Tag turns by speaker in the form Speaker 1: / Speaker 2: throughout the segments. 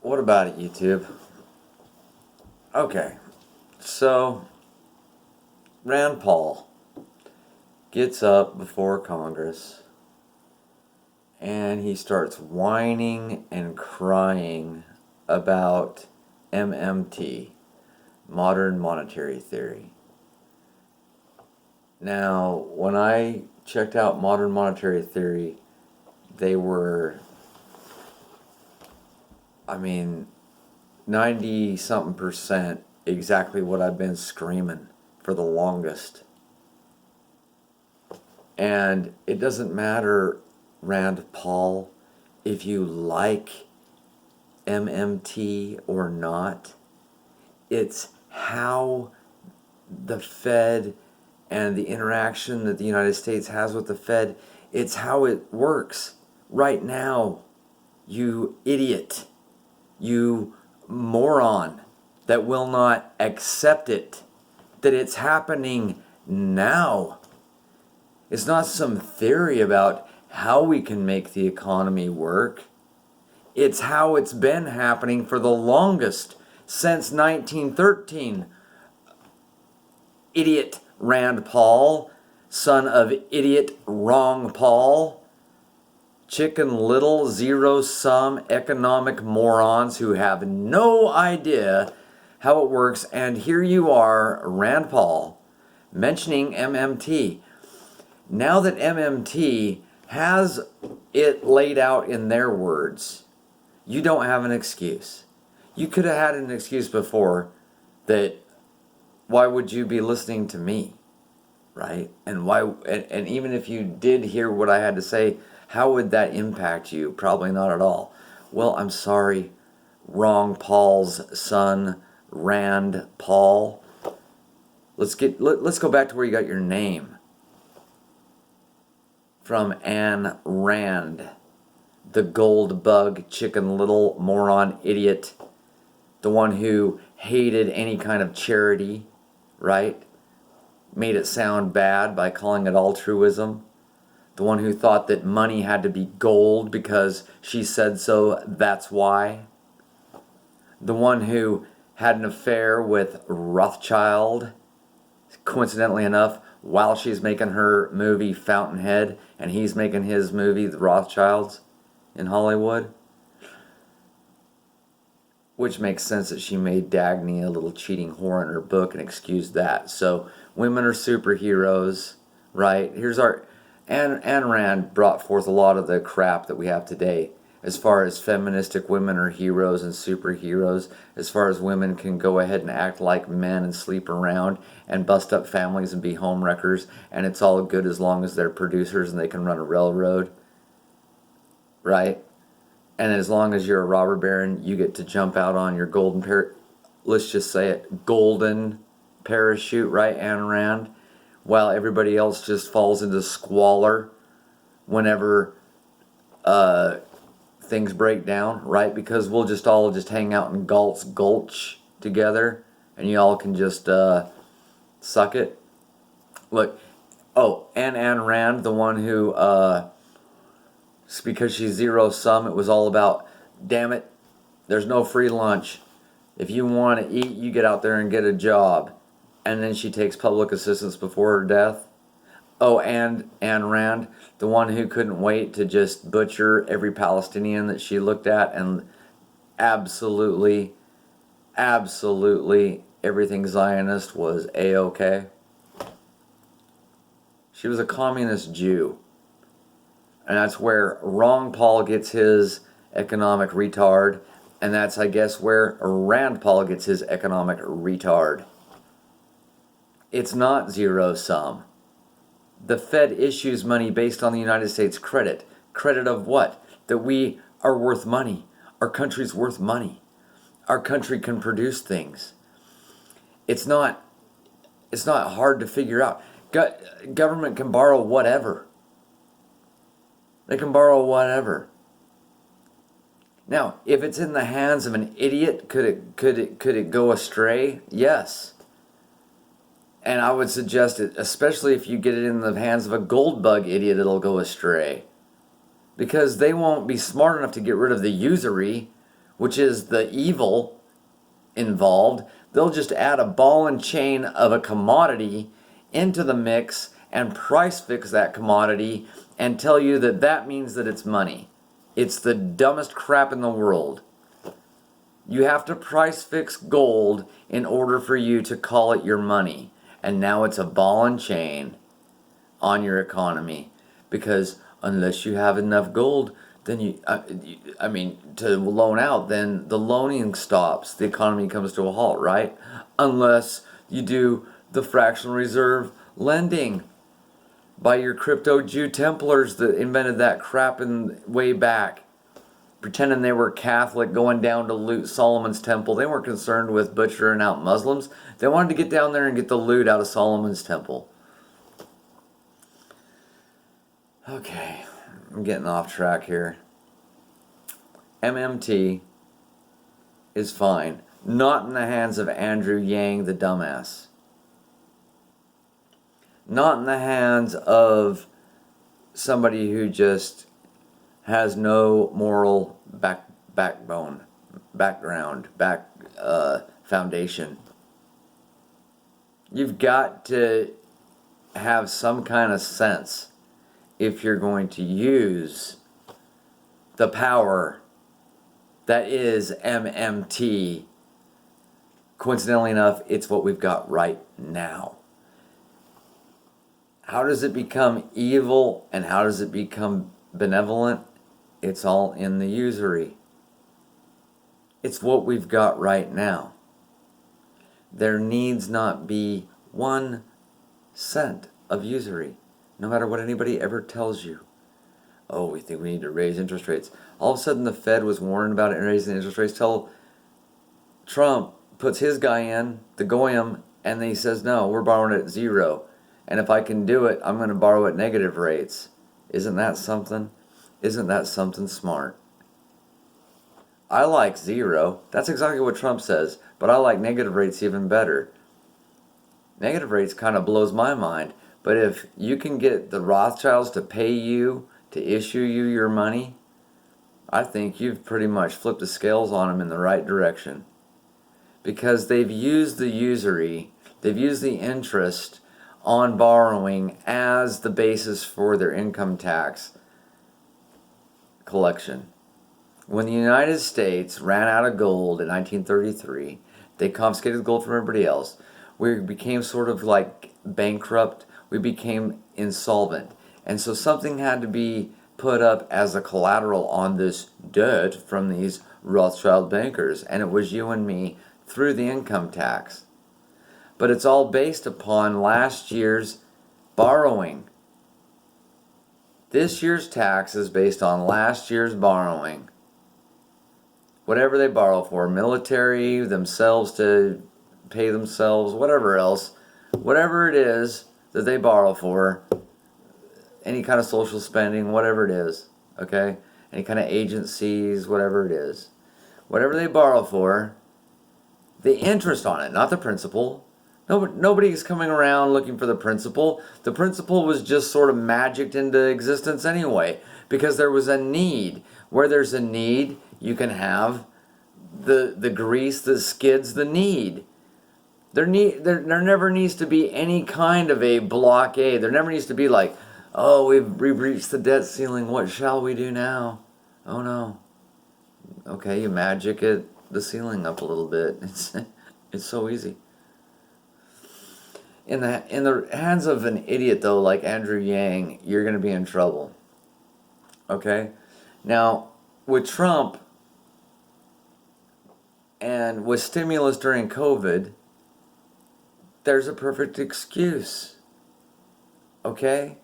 Speaker 1: What about it, YouTube? Okay, so Rand Paul gets up before Congress and he starts whining and crying about MMT, modern monetary theory. Now, when I checked out modern monetary theory, they were, 90 something percent exactly what I've been screaming for the longest. And it doesn't matter, Rand Paul, if you like MMT or not. It's how the Fed and the interaction that the United States has with the Fed, it's how it works right now, you idiot, you moron that will not accept it, that it's happening now. It's not some theory about how we can make the economy work. It's how it's been happening for the longest, since 1913. Idiot Rand Paul, son of idiot Wrong Paul. Chicken Little zero-sum economic morons who have no idea how it works. And here you are, Rand Paul, mentioning MMT. Now that MMT has it laid out in their words, you don't have an excuse. You could have had an excuse before that why would you be listening to me, right? And why? And even if you did hear what I had to say, how would that impact you? Probably not at all. Well, I'm sorry, Wrong Paul's son, Rand Paul. Let's go back to where you got your name. From Anne Rand, the gold bug, Chicken Little, moron, idiot, the one who hated any kind of charity, right? Made it sound bad by calling it altruism. The one who thought that money had to be gold because she said so, that's why. The one who had an affair with Rothschild, coincidentally enough, while she's making her movie Fountainhead and he's making his movie The Rothschilds in Hollywood. Which makes sense that she made Dagny a little cheating whore in her book and excused that. So women are superheroes, right? Here's our... Ayn Rand brought forth a lot of the crap that we have today. As far as feministic women are heroes and superheroes, as far as women can go ahead and act like men and sleep around and bust up families and be home wreckers, and it's all good as long as they're producers and they can run a railroad, right? And as long as you're a robber baron, you get to jump out on your let's just say it, golden parachute, right, Ayn Rand? While everybody else just falls into squalor whenever things break down, right? Because we'll just all just hang out in Galt's Gulch together, and you all can just suck it. Look, and Ayn Rand, the one who, because she's zero-sum, it was all about, damn it, there's no free lunch. If you want to eat, you get out there and get a job. And then she takes public assistance before her death. Oh, and Ayn Rand, the one who couldn't wait to just butcher every Palestinian that she looked at, and absolutely everything Zionist was A-okay. She was a communist Jew. And that's where Wrong Paul gets his economic retard. And that's, I guess, where Rand Paul gets his economic retard. It's not zero-sum. The Fed issues money based on the United States credit. Credit of what? That we are worth money. Our country's worth money. Our country can produce things. It's not hard to figure out. Government can borrow whatever. They can borrow whatever. Now, if it's in the hands of an idiot, could it go astray? Yes. And I would suggest it, especially if you get it in the hands of a gold bug idiot, it'll go astray. Because they won't be smart enough to get rid of the usury which is the evil involved. They'll just add a ball and chain of a commodity into the mix and price fix that commodity and tell you that that means that it's money. It's the dumbest crap in the world. You have to price fix gold in order for you to call it your money. And now it's a ball and chain on your economy. Because unless you have enough gold, then to loan out, then the loaning stops. The economy comes to a halt, right? Unless you do the fractional reserve lending by your crypto Jew Templars that invented that crap way back, pretending they were Catholic, going down to loot Solomon's temple. They weren't concerned with butchering out Muslims. They wanted to get down there and get the loot out of Solomon's temple. Okay, I'm getting off track here. MMT is fine. Not in the hands of Andrew Yang, the dumbass. Not in the hands of somebody who just has no moral foundation. You've got to have some kind of sense if you're going to use the power that is MMT. Coincidentally enough, it's what we've got right now. How does it become evil and how does it become benevolent? It's all in the usury. It's what we've got right now. There needs not be 1 cent of usury, no matter what anybody ever tells you. Oh, we think we need to raise interest rates. All of a sudden the Fed was warning about it and raising interest rates till Trump puts his guy in, the Goyim, and then he says, no, we're borrowing at 0. And if I can do it, I'm going to borrow at negative rates. Isn't that something? Isn't that something smart? I like 0. That's exactly what Trump says. But I like negative rates even better. Negative rates kind of blows my mind. But if you can get the Rothschilds to pay you, to issue you your money, I think you've pretty much flipped the scales on them in the right direction. Because they've used the usury, they've used the interest on borrowing as the basis for their income tax collection. When the United States ran out of gold in 1933, they confiscated the gold from everybody else. We became sort of like bankrupt. We became insolvent. And so something had to be put up as a collateral on this debt from these Rothschild bankers. And it was you and me through the income tax. But it's all based upon last year's borrowing. This year's tax is based on last year's borrowing. Whatever they borrow for, military, themselves to pay themselves, whatever else, whatever it is that they borrow for, any kind of social spending, whatever it is, okay? Any kind of agencies, whatever it is. Whatever they borrow for, the interest on it, not the principal. Nobody's coming around looking for the principal. The principal was just sort of magicked into existence anyway, because there was a need. Where there's a need, you can have the grease that skids the need. There never needs to be any kind of a blockade. There never needs to be like, oh, we've reached the debt ceiling. What shall we do now? Oh no. Okay, you magic the ceiling up a little bit. It's so easy. In the hands of an idiot though, like Andrew Yang, you're going to be in trouble. Okay? Now, with Trump and with stimulus during COVID, there's a perfect excuse. Okay?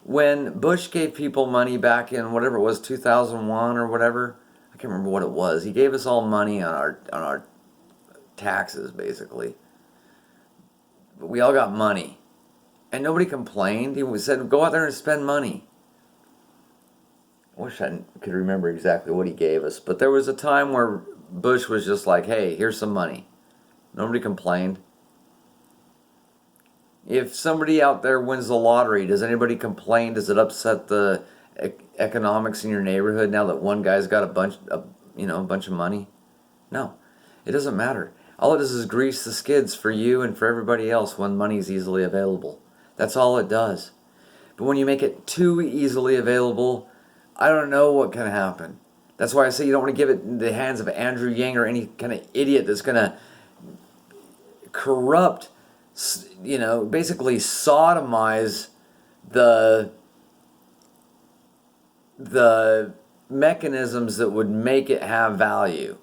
Speaker 1: When Bush gave people money back in whatever it was, 2001 or whatever, I can't remember what it was. He gave us all money on our taxes, basically. But we all got money. And nobody complained. He said, go out there and spend money. I wish I could remember exactly what he gave us. But there was a time where Bush was just like, hey, here's some money. Nobody complained. If somebody out there wins the lottery, does anybody complain? Does it upset the economics in your neighborhood now that one guy's got a a bunch of money. No, it doesn't matter. All it does is grease the skids for you and for everybody else when money is easily available. That's all it does. But when you make it too easily available, I don't know what can happen. That's why I say you don't want to give it in the hands of Andrew Yang or any kind of idiot that's going to corrupt, basically sodomize the mechanisms that would make it have value,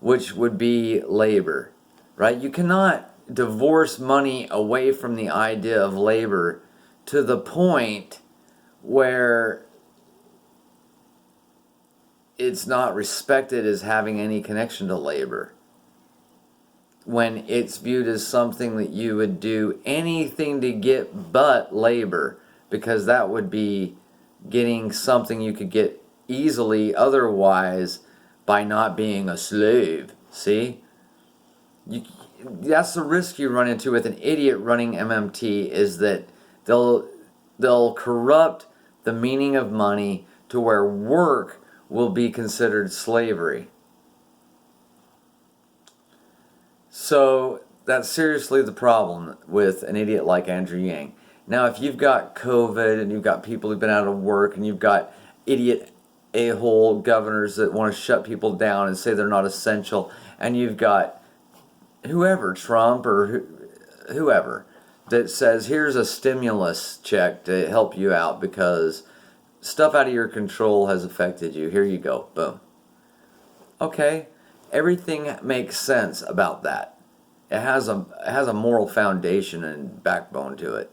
Speaker 1: which would be labor, right? You cannot divorce money away from the idea of labor to the point where it's not respected as having any connection to labor, when it's viewed as something that you would do anything to get but labor, because that would be getting something you could get easily otherwise by not being a slave. See? That's the risk you run into with an idiot running MMT, is that they'll corrupt the meaning of money to where work will be considered slavery. So that's seriously the problem with an idiot like Andrew Yang. Now, if you've got COVID and you've got people who've been out of work and you've got idiot a-hole governors that want to shut people down and say they're not essential, and you've got whoever, Trump or whoever, that says here's a stimulus check to help you out because stuff out of your control has affected you. Here you go. Boom. Okay. Everything makes sense about that. It has a moral foundation and backbone to it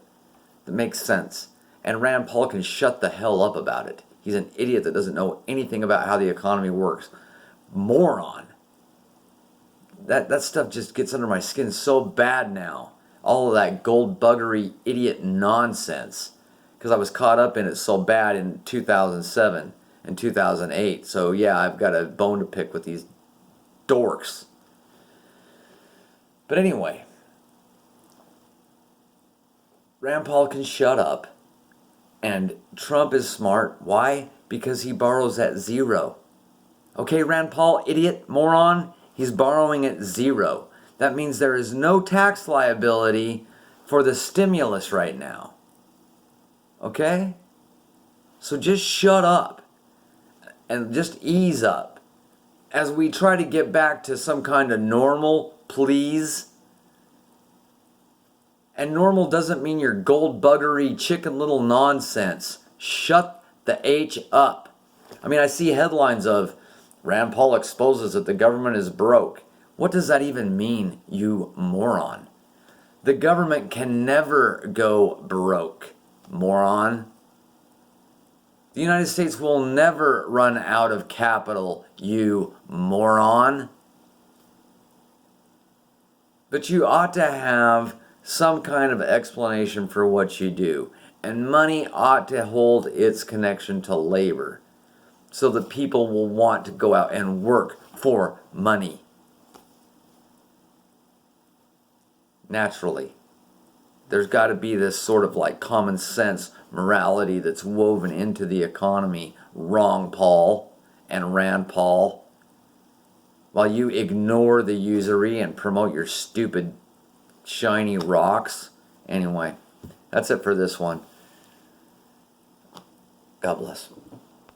Speaker 1: that makes sense. And Rand Paul can shut the hell up about it. He's an idiot that doesn't know anything about how the economy works. Moron. That stuff just gets under my skin so bad now. All of that gold buggery idiot nonsense. Because I was caught up in it so bad in 2007 and 2008. So yeah, I've got a bone to pick with these dorks. But anyway, Rand Paul can shut up, and Trump is smart. Why? Because he borrows at zero. Okay, Rand Paul, idiot, moron, he's borrowing at zero. That means there is no tax liability for the stimulus right now. Okay? So just shut up and just ease up as we try to get back to some kind of normal, please. And normal doesn't mean your gold buggery chicken little nonsense. Shut the H up. I mean, I see headlines of Rand Paul exposes that the government is broke. What does that even mean, you moron? The government can never go broke, moron. The United States will never run out of capital, you moron. But you ought to have some kind of explanation for what you do. And money ought to hold its connection to labor, so that people will want to go out and work for money. Naturally. There's got to be this sort of like common sense morality that's woven into the economy. Wrong, Paul and Rand Paul. While you ignore the usury and promote your stupid shiny rocks. Anyway, that's it for this one. God bless.